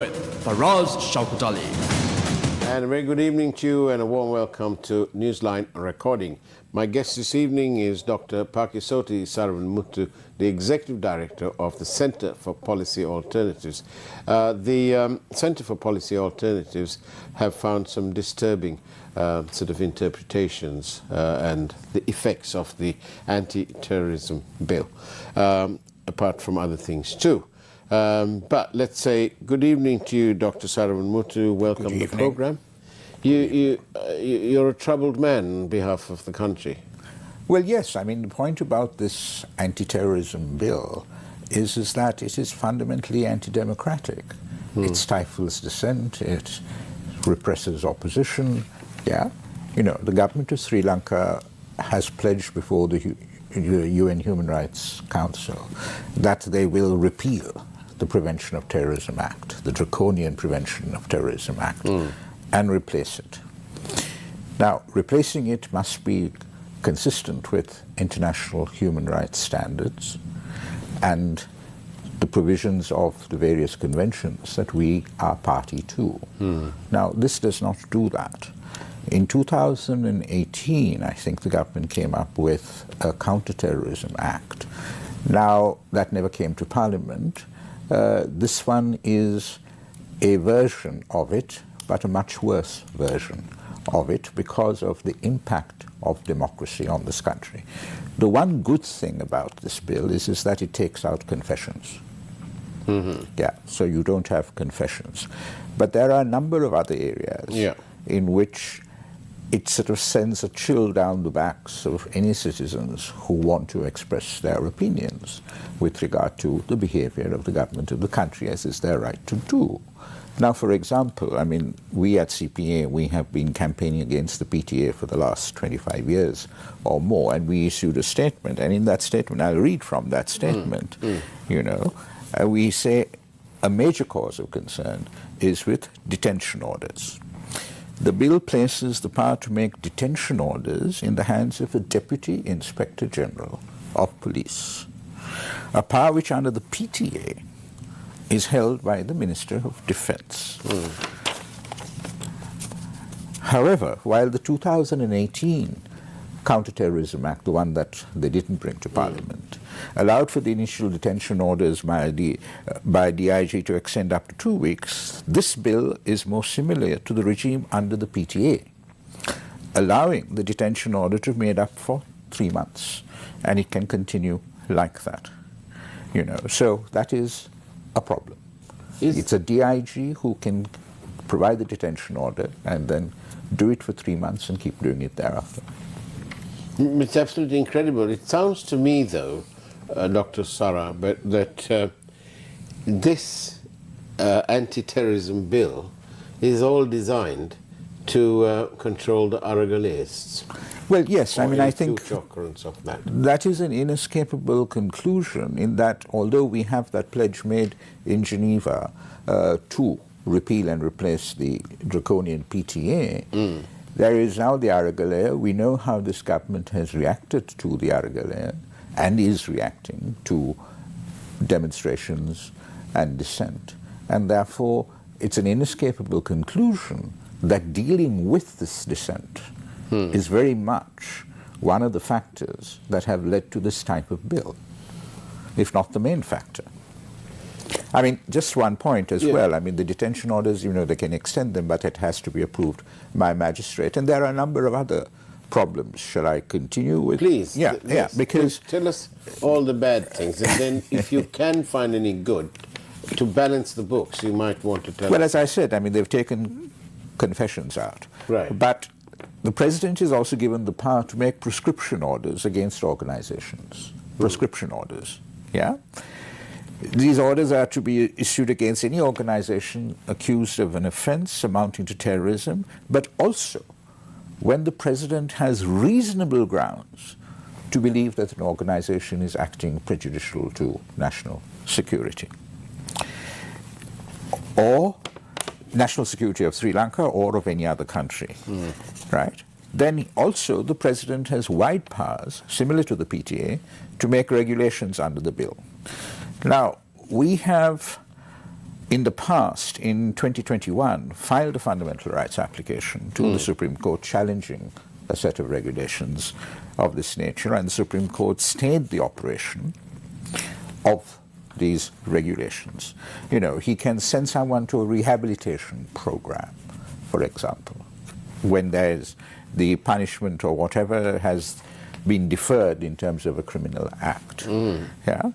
Faraz Shaukat. And a very good evening to you and a warm welcome to Newsline Recording. My guest this evening is Dr. Paikiasothy Saravanamuttu, the Executive Director of the Center for Policy Alternatives. The Center for Policy Alternatives have found some disturbing sort of interpretations and the effects of the Anti-Terrorism Bill, apart from other things too. But let's say good evening to you, Dr. Saravanamuttu. Welcome to the program. You're a troubled man on behalf of the country. Well, yes. I mean, the point about this anti-terrorism bill is that it is fundamentally anti-democratic. It stifles dissent. It represses opposition. Yeah, you know, the government of Sri Lanka has pledged before the UN Human Rights Council that they will repeal the Prevention of Terrorism Act, the draconian Prevention of Terrorism Act, and replace it. Now, replacing it must be consistent with international human rights standards and the provisions of the various conventions that we are party to. Now, this does not do that. In 2018, I think the government came up with a Counter-Terrorism Act. Now, that never came to Parliament. This one is a version of it, but a much worse version of it because of the impact of democracy on this country. The one good thing about this bill is that it takes out confessions. Yeah, so you don't have confessions. But there are a number of other areas in which it sort of sends a chill down the backs of any citizens who want to express their opinions with regard to the behavior of the government of the country, as is their right to do. Now, for example, I mean, we at CPA, we have been campaigning against the PTA for the last 25 years or more, and we issued a statement, and in that statement, I'll read from that statement, you know, we say a major cause of concern is with detention orders. The bill places the power to make detention orders in the hands of a Deputy Inspector General of Police, a power which under the PTA is held by the Minister of Defense. However, while the 2018 Counter-Terrorism Act, the one that they didn't bring to Parliament, allowed for the initial detention orders by DIG to extend up to 2 weeks, this bill is more similar to the regime under the PTA, allowing the detention order to be made up for 3 months, and it can continue like that. You know, so that is a problem. It's a DIG who can provide the detention order and then do it for 3 months and keep doing it thereafter. It's absolutely incredible. It sounds to me, though, Dr. Sara, that this anti-terrorism bill is all designed to control the Aragalists. Well, yes, I mean, I think of that. That is an inescapable conclusion in that although we have that pledge made in Geneva to repeal and replace the draconian PTA, there is now the Aragalaya. We know how this government has reacted to the Aragalaya and is reacting to demonstrations and dissent. And therefore, it's an inescapable conclusion that dealing with this dissent is very much one of the factors that have led to this type of bill, if not the main factor. I mean, just one point as well. I mean, the detention orders, you know, they can extend them, but it has to be approved by a magistrate. And there are a number of other problems. Shall I continue with? Please. Yeah, because... Tell us all the bad things, and then if you can find any good, to balance the books, you might want to tell us. Well, as I said, I mean, they've taken confessions out. Right. But the president is also given the power to make prescription orders against organizations. Prescription orders, yeah? These orders are to be issued against any organization accused of an offense amounting to terrorism, but also when the president has reasonable grounds to believe that an organization is acting prejudicial to national security, or national security of Sri Lanka or of any other country, right? Then also the president has wide powers, similar to the PTA, to make regulations under the bill. Now, we have in the past, in 2021, filed a fundamental rights application to the Supreme Court challenging a set of regulations of this nature, and the Supreme Court stayed the operation of these regulations. You know, he can send someone to a rehabilitation program, for example, when there's the punishment or whatever has been deferred in terms of a criminal act. Yeah.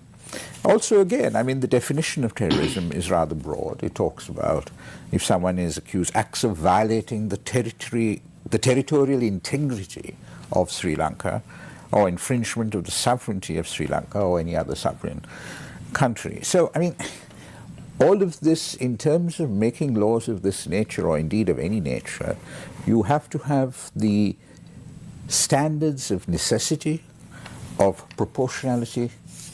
Also, again, I mean, the definition of terrorism is rather broad. It talks about if someone is accused acts of violating the territorial integrity of Sri Lanka, or infringement of the sovereignty of Sri Lanka or any other sovereign country. So, I mean, all of this, in terms of making laws of this nature, or indeed of any nature, you have to have the standards of necessity, of proportionality,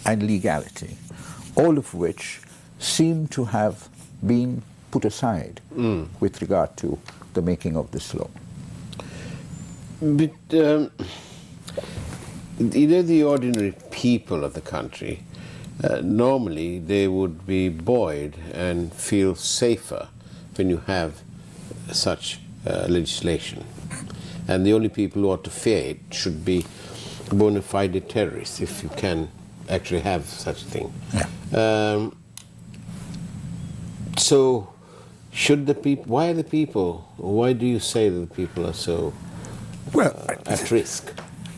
and legality, all of which seem to have been put aside with regard to the making of this law. But either the ordinary people of the country, normally they would be buoyed and feel safer when you have such legislation. And the only people who ought to fear it should be bona fide terrorists, if you can actually have such a thing. Yeah. So, should the people? Why are the people? Why do you say that the people are so at risk?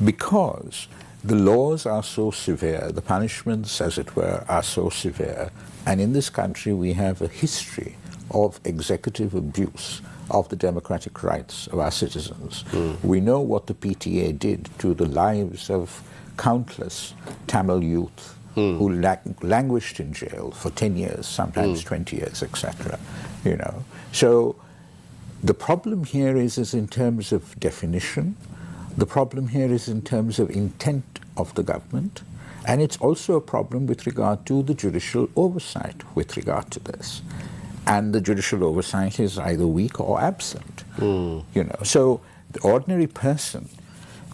Because the laws are so severe, the punishments, as it were, are so severe, and in this country we have a history of executive abuse of the democratic rights of our citizens. We know what the PTA did to the lives of countless Tamil youth who languished in jail for 10 years, sometimes 20 years, etc. You know, so the problem here is in terms of definition. The problem here is in terms of intent of the government, and it's also a problem with regard to the judicial oversight with regard to this. And the judicial oversight is either weak or absent. You know, so the ordinary person,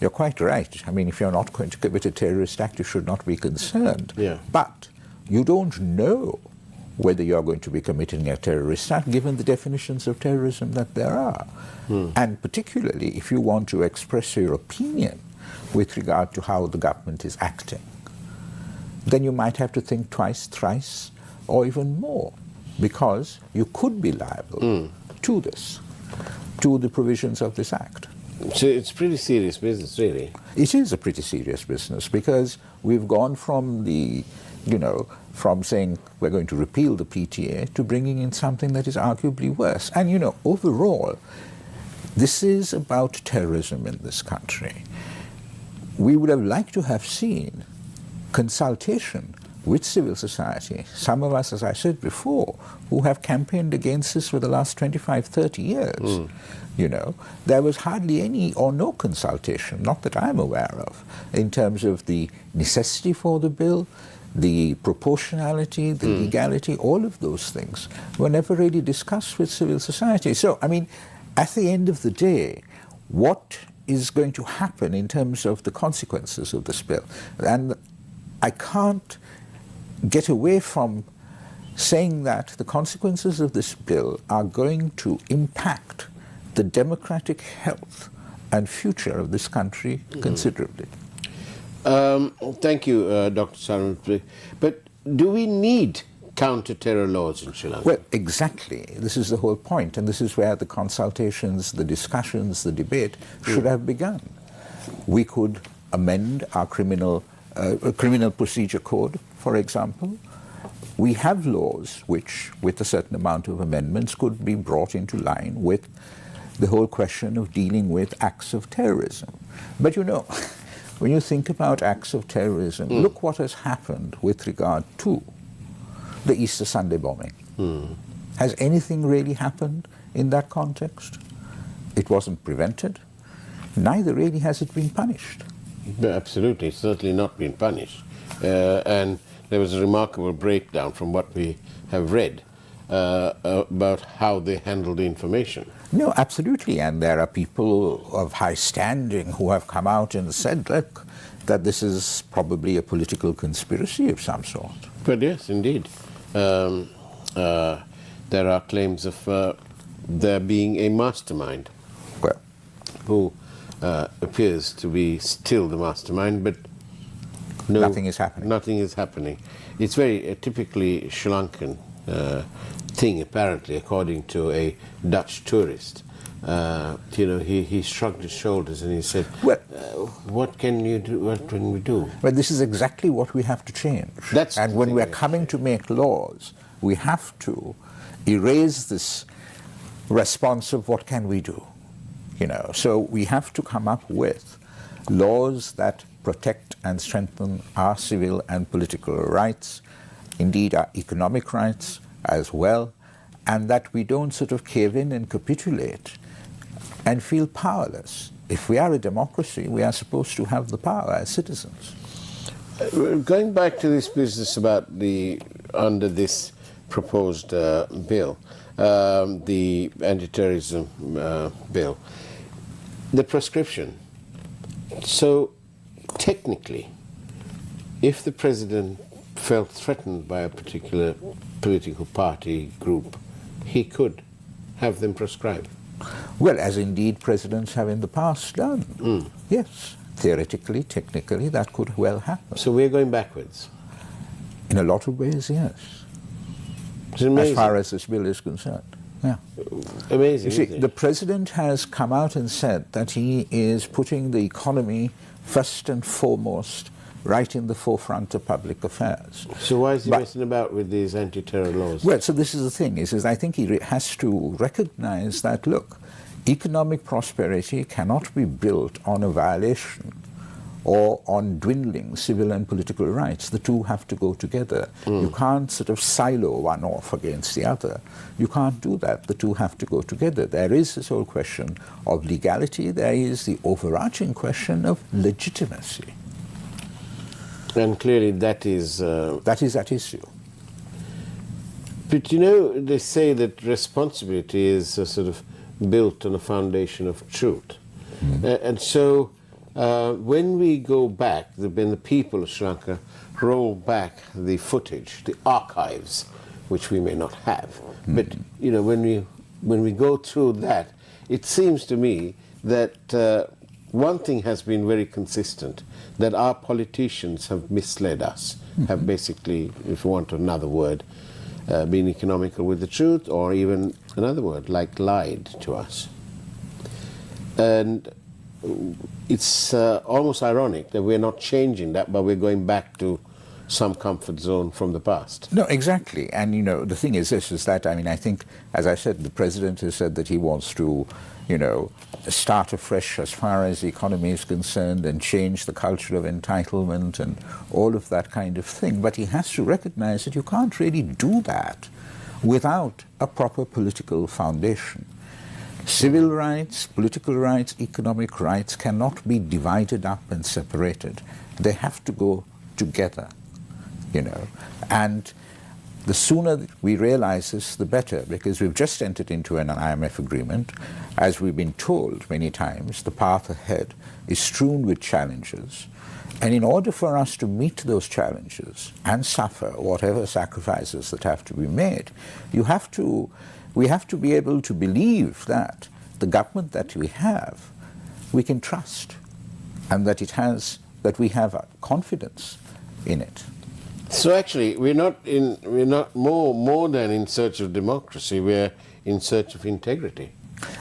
you're quite right. I mean, if you're not going to commit a terrorist act, you should not be concerned. Yeah. But you don't know whether you're going to be committing a terrorist act, given the definitions of terrorism that there are. And particularly if you want to express your opinion with regard to how the government is acting, then you might have to think twice, thrice, or even more, because you could be liable to this, to the provisions of this act. So it's pretty serious business, really. It is a pretty serious business, because we've gone from the, you know, from saying we're going to repeal the PTA to bringing in something that is arguably worse. And, you know, overall, this is about terrorism in this country. We would have liked to have seen consultation with civil society. Some of us, as I said before, who have campaigned against this for the last 25, 30 years, you know, there was hardly any or no consultation, not that I'm aware of, in terms of the necessity for the bill, the proportionality, the legality, all of those things were never really discussed with civil society. So, I mean, at the end of the day, what is going to happen in terms of the consequences of this bill? And I can't get away from saying that the consequences of this bill are going to impact the democratic health and future of this country considerably. Thank you, Dr. Saravanamuttu. But do we need counter-terror laws in Sri Lanka? Well, exactly. This is the whole point, and this is where the consultations, the discussions, the debate should have begun. We could amend our criminal procedure code, for example. We have laws which, with a certain amount of amendments, could be brought into line with the whole question of dealing with acts of terrorism. But you know, when you think about acts of terrorism, look what has happened with regard to the Easter Sunday bombing. Has anything really happened in that context? It wasn't prevented. Neither really has it been punished. Absolutely, it's certainly not been punished. And there was a remarkable breakdown from what we have read about how they handle the information. No, absolutely, and there are people of high standing who have come out and said, look, that this is probably a political conspiracy of some sort. But yes, indeed. there are claims of there being a mastermind Well, who appears to be still the mastermind, but no, nothing is happening. Nothing is happening. It's very typically Sri Lankan thing, apparently, according to a Dutch tourist. He shrugged his shoulders and he said, Well, what can you do? What can we do? Well, this is exactly what we have to change. And when we're coming to make laws, we have to erase this response of what can we do. So we have to come up with laws that protect and strengthen our civil and political rights, indeed our economic rights as well, and that we don't sort of cave in and capitulate and feel powerless. If we are a democracy, we are supposed to have the power as citizens. Going back to this business about under this proposed bill, the Anti-Terrorism Bill, the prescription. So technically, if the president felt threatened by a particular political party group, he could have them prescribed. Well, as indeed presidents have in the past done. Yes, theoretically, technically, that could well happen. So we're going backwards? In a lot of ways, yes. It's amazing. As far as this bill is concerned. Yeah. Amazing. You see, the president has come out and said that he is putting the economy first and foremost right in the forefront of public affairs. So why is he messing about with these anti-terror laws? Well, so this is the thing, is I think he has to recognize that, look, economic prosperity cannot be built on a violation or on dwindling civil and political rights. The two have to go together. You can't sort of silo one off against the other. You can't do that. The two have to go together. There is this whole question of legality. There is the overarching question of legitimacy. And clearly that is at issue. But they say that responsibility is sort of built on a foundation of truth. And so when we go back, when the people of Sri Lanka roll back the footage, the archives, which we may not have, but when we go through that, it seems to me that one thing has been very consistent, that our politicians have misled us, have basically, if you want another word, been economical with the truth, or even another word, like lied to us. And it's almost ironic that we're not changing that, but we're going back to some comfort zone from the past. No, exactly. And, the thing is this, is that, I think, as I said, the president has said that he wants to, start afresh as far as the economy is concerned and change the culture of entitlement and all of that kind of thing. But he has to recognize that you can't really do that without a proper political foundation. Civil rights, political rights, economic rights cannot be divided up and separated. They have to go together, And the sooner we realize this, the better, because we've just entered into an IMF agreement. As we've been told many times, the path ahead is strewn with challenges. And in order for us to meet those challenges and suffer whatever sacrifices that have to be made, we have to be able to believe that the government that we have, we can trust, and that we have confidence in it. So actually, we're not more than in search of democracy. We're in search of integrity.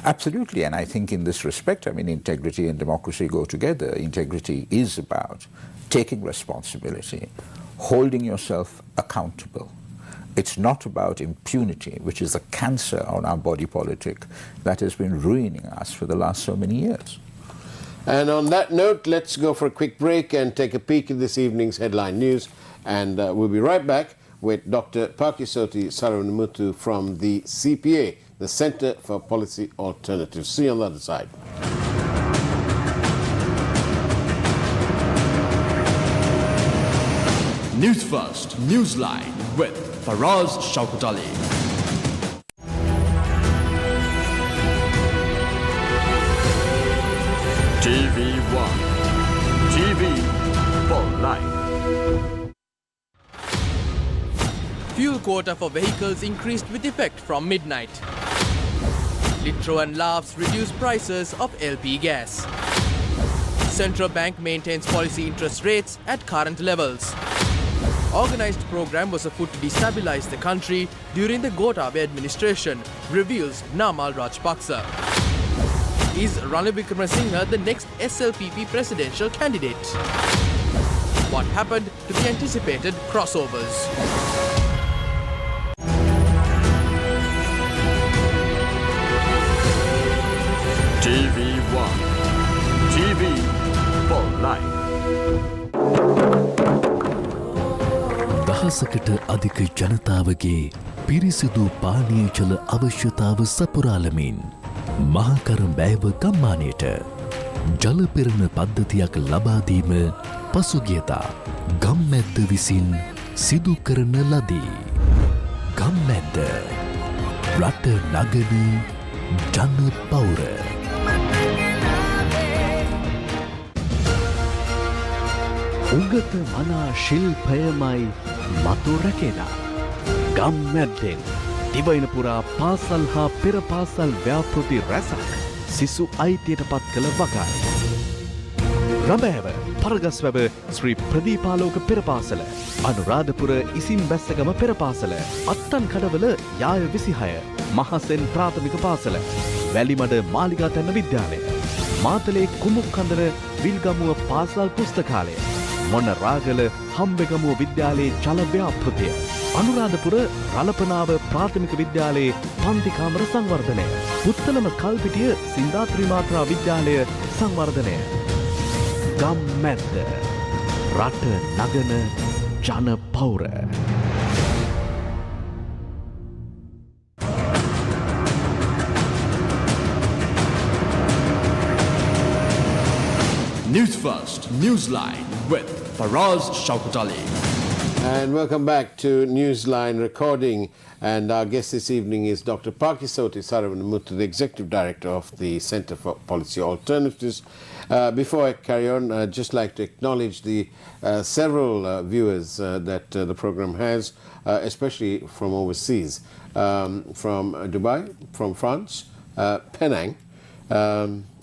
Absolutely, and I think in this respect, integrity and democracy go together. Integrity is about taking responsibility, holding yourself accountable. It's not about impunity, which is a cancer on our body politic that has been ruining us for the last so many years. And on that note, let's go for a quick break and take a peek at this evening's headline news. And we'll be right back with Dr. Paikiasothy Saravanamuttu from the CPA, the Center for Policy Alternatives. See you on the other side. News First, Newsline with Faraz Shaukat Ali. TV1, TV for life. Fuel quota for vehicles increased with effect from midnight. Litro and Laughs reduce prices of LP gas. Central Bank maintains policy interest rates at current levels. Organised program was afoot to destabilise the country during the Gotabaya administration, reveals Namal Rajapaksa. Is Ranil Wickremesinghe the next SLPP presidential candidate? What happened to the anticipated crossovers? TV1. TV for life. දහසකට අධික ජනතාවගේ පිරිසිදු පානීය ජල අවශ්‍යතාව සපුරාලමින් මහකර බෑව ගම්මානයට ජල පෙරණ පද්ධතියක් ලබාදීම පසුගියදා ගම්මැද්ද විසින් සිදු කරන ලදී. ගම්මැද්ද රට නගන ජන පෞර. උගත මනා ශිල්පයමයි මතු රැකෙන ගම්මැද්දෙන් දිවයින පුරා පාසල් හා පෙර පාසල් ව්‍යාපෘති රැසක් සිසු අයිතියට පත් කළ වගයි. රඹෑව පරගස්වැව ශ්‍රී ප්‍රදීපාලෝක පෙර පාසල, අනුරාධපුර ඉසින් බැස්සගම පෙර පාසල, අත්තන් කඩවල යාය 26, මහසෙන් ප්‍රාථමික පාසල, වැලිමඩ මාලිගාතැන්න විද්‍යාලය, මාතලේ කුමුක්කන්දර විල්ගමුව පාසල් පුස්තකාලය, මොන රාගල හම්බෙගමුව විද්‍යාලයේ ජල ව්‍යාපෘතිය, අනුරාධපුර රලපනාව ප්‍රාථමික විද්‍යාලයේ පන්තිකාමර සංවර්ධනය, පුත්තලම කල්පිටිය සින්දාත්‍රි මාත්‍රා විද්‍යාලය සංවර්ධනය. ගම්මැද්ද රට නගන ජන පෞර. News First, Newsline with Faraz Shaukatali. And welcome back to Newsline Recording. And our guest this evening is Dr. Paikiasothy Saravanamuttu, the Executive Director of the Centre for Policy Alternatives. Before I carry on, I'd just like to acknowledge the several viewers that the program has, especially from overseas, from Dubai, from France, Penang,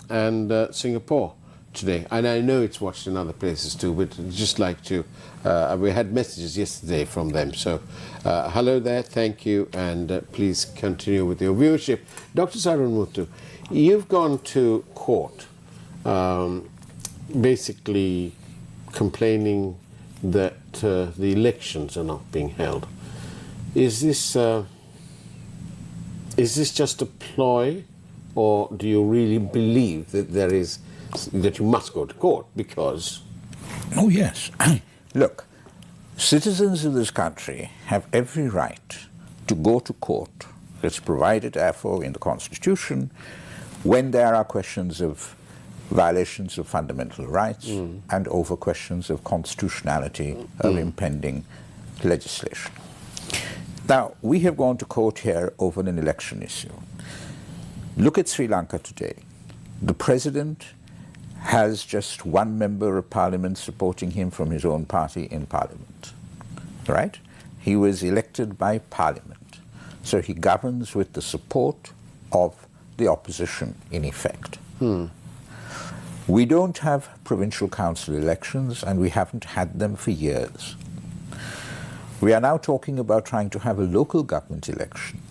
and Singapore today. And I know it's watched in other places too, but I'd just like to, we had messages yesterday from them. So hello there, thank you, and please continue with your viewership. Dr. Saravanamuttu, you've gone to court basically complaining that the elections are not being held. Is this just a ploy, or do you really believe that that you must go to court because... Oh, yes. Look, citizens of this country have every right to go to court. It's provided, therefore, in the Constitution when there are questions of violations of fundamental rights and over questions of constitutionality of impending legislation. Now, we have gone to court here over an election issue. Look at Sri Lanka today. The president has just one member of parliament supporting him from his own party in parliament, right? He was elected by parliament, so he governs with the support of the opposition in effect. We don't have provincial council elections, and we haven't had them for years. We are now talking about trying to have a local government election,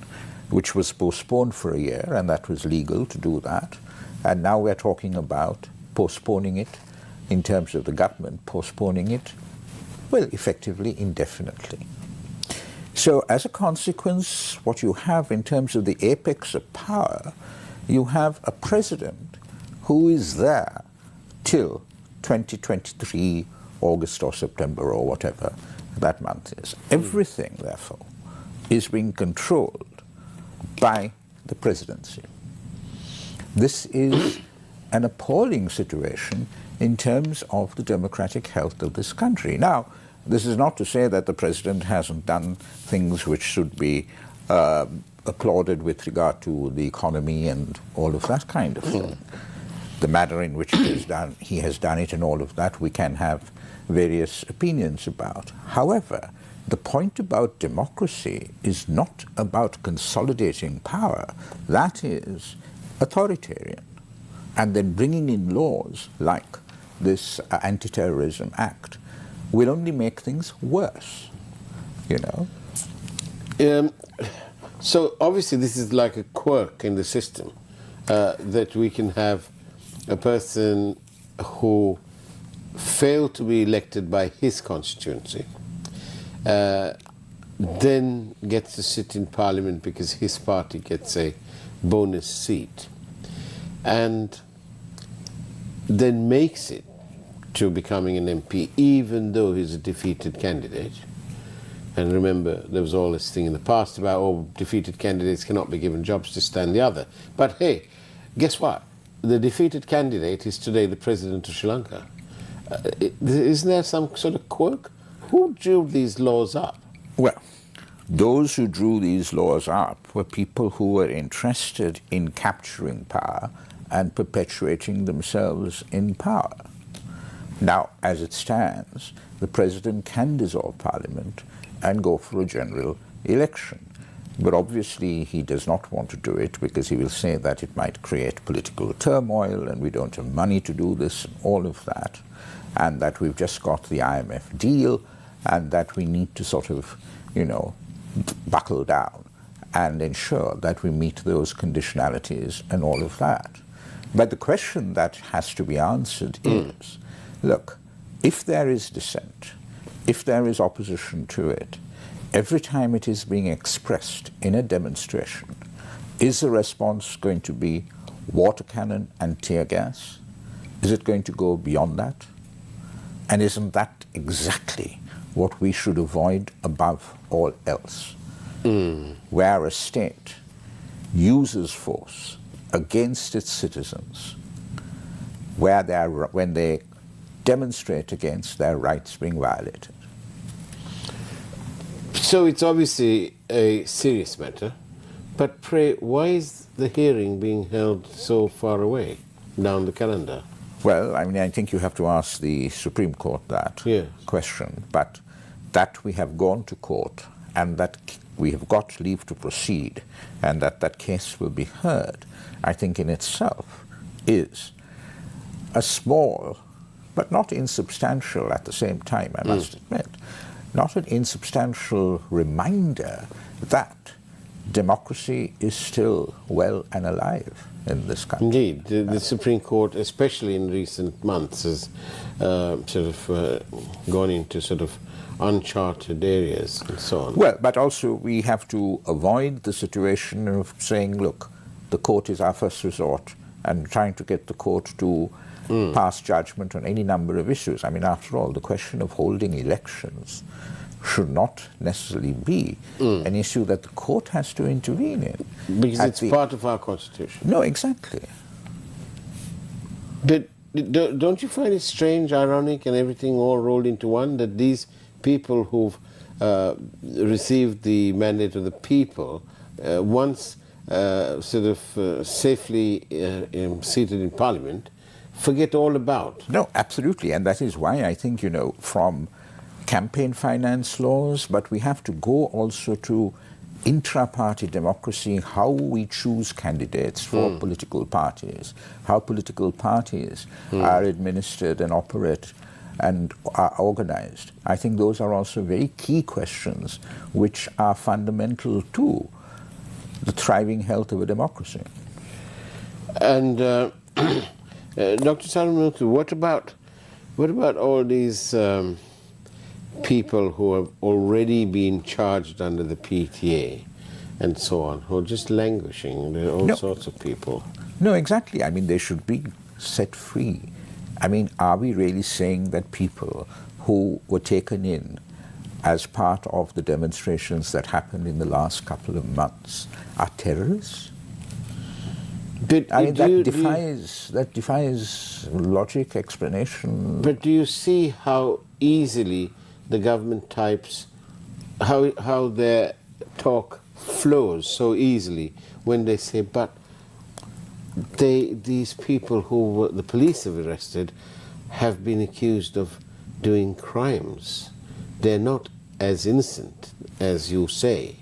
which was postponed for a year, and that was legal to do that. And now we're talking about postponing it in terms of the government, postponing it, well, effectively indefinitely. So as a consequence, what you have in terms of the apex of power, you have a president who is there till 2023, August or September or whatever that month is. Everything, therefore, is being controlled by the presidency. This is an appalling situation in terms of the democratic health of this country. Now, this is not to say that the president hasn't done things which should be applauded with regard to the economy and all of that kind of thing. The manner in which he has done it and all of that, we can have various opinions about. However, the point about democracy is not about consolidating power. That is authoritarian. And then bringing in laws like this Anti-Terrorism Act will only make things worse, you know. So obviously this is like a quirk in the system, that we can have a person who failed to be elected by his constituency, then gets to sit in parliament because his party gets a bonus seat, and then makes it to becoming an MP, even though he's a defeated candidate. And remember, there was all this thing in the past about, oh, defeated candidates cannot be given jobs to stand the other. But hey, guess what? The defeated candidate is today the president of Sri Lanka. Isn't there some sort of quirk? Who drew these laws up? Well, those who drew these laws up were people who were interested in capturing power and perpetuating themselves in power. Now, as it stands, the president can dissolve parliament and go for a general election. But obviously he does not want to do it because he will say that it might create political turmoil and we don't have money to do this, all of that, and that we've just got the IMF deal and that we need to sort of, you know, buckle down and ensure that we meet those conditionalities and all of that. But the question that has to be answered is, look, if there is dissent, if there is opposition to it, every time it is being expressed in a demonstration, is the response going to be water cannon and tear gas? Is it going to go beyond that? And isn't that exactly what we should avoid above all else? Where a state uses force against its citizens, when they demonstrate against their rights being violated. So it's obviously a serious matter, but pray, why is the hearing being held so far away down the calendar? Well, I mean, I think you have to ask the Supreme Court that question, but that we have gone to court and that we have got leave to proceed and that case will be heard, I think in itself is a small, but not insubstantial at the same time, I must admit, not an insubstantial reminder that democracy is still well and alive in this country. Indeed. The Supreme Court, especially in recent months, has gone into sort of uncharted areas and so on. Well, but also we have to avoid the situation of saying, look, the court is our first resort, and trying to get the court to pass judgment on any number of issues. I mean, after all, the question of holding elections should not necessarily be an issue that the court has to intervene in. Because it's part of our constitution. No, exactly. But don't you find it strange, ironic, and everything all rolled into one, that these people who've received the mandate of the people, once safely seated in Parliament, forget all about? No, absolutely, and that is why I think, you know, from campaign finance laws, but we have to go also to intra-party democracy, how we choose candidates for political parties, how political parties are administered and operate and are organized. I think those are also very key questions which are fundamental to the thriving health of a democracy. And Dr. Saravanamuttu, what about all these people who have already been charged under the PTA and so on, who are just languishing? There are all sorts of people. No, exactly. I mean, they should be set free. I mean, are we really saying that people who were taken in as part of the demonstrations that happened in the last couple of months are terrorists? But I mean, that defies logic, explanation. But do you see how easily the government types, how their talk flows so easily when they say, but these people who the police have arrested have been accused of doing crimes. They're not as innocent as you say.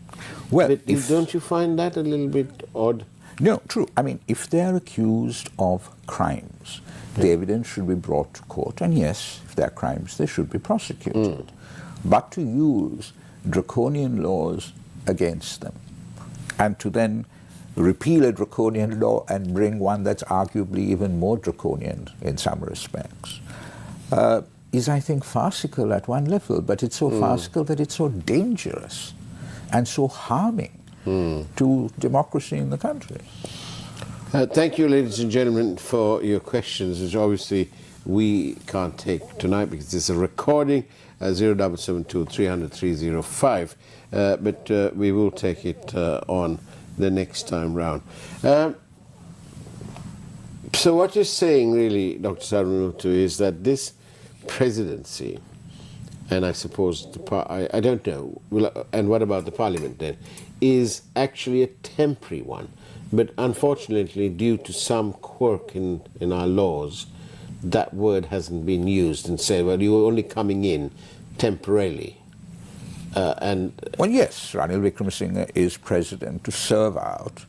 Well, but don't you find that a little bit odd? No, true. I mean, if they are accused of crimes, the evidence should be brought to court, and yes, if they are crimes, they should be prosecuted. But to use draconian laws against them, and to then repeal a draconian law and bring one that's arguably even more draconian in some respects, is, I think, farcical at one level, but it's so farcical that it's so dangerous and so harming to democracy in the country. Thank you, ladies and gentlemen, for your questions, which obviously we can't take tonight because it's a recording, 0772 300 305, but we will take it on the next time round. So what you're saying, really, Dr. Saravanamuttu, is that this presidency, and I suppose, I don't know, and what about the parliament then, is actually a temporary one. But unfortunately, due to some quirk in our laws, that word hasn't been used and said, well, you're only coming in temporarily. Well, yes, Ranil Wickremesinghe is president to serve out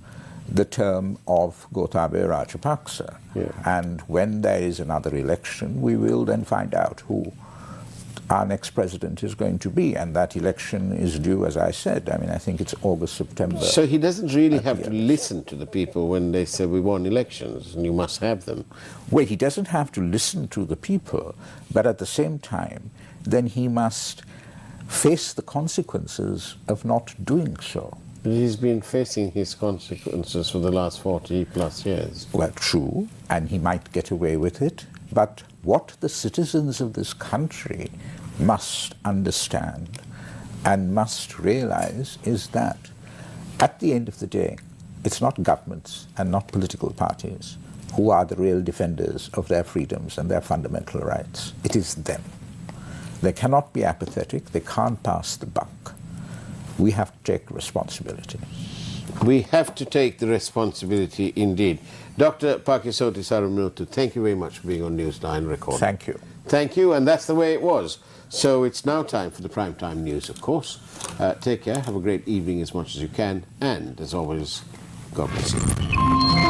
the term of Gotabaya Rajapaksa. Yeah. And when there is another election, we will then find out who our next president is going to be, and that election is due, as I said. I mean, I think it's August, September. So he doesn't really have to listen to the people when they say we won elections and you must have them. Well, he doesn't have to listen to the people, but at the same time, then he must face the consequences of not doing so. He's been facing his consequences for the last 40 plus years. Well, true, and he might get away with it, but what the citizens of this country must understand and must realize is that at the end of the day, it's not governments and not political parties who are the real defenders of their freedoms and their fundamental rights. It is them. They cannot be apathetic, they can't pass the buck. We have to take responsibility. We have to take the responsibility indeed. Dr. Paikiasothy Saravanamuttu, thank you very much for being on Newsline Recording. Thank you. Thank you, and that's the way it was. So it's now time for the primetime news, of course. Take care, have a great evening as much as you can, and as always, God bless you.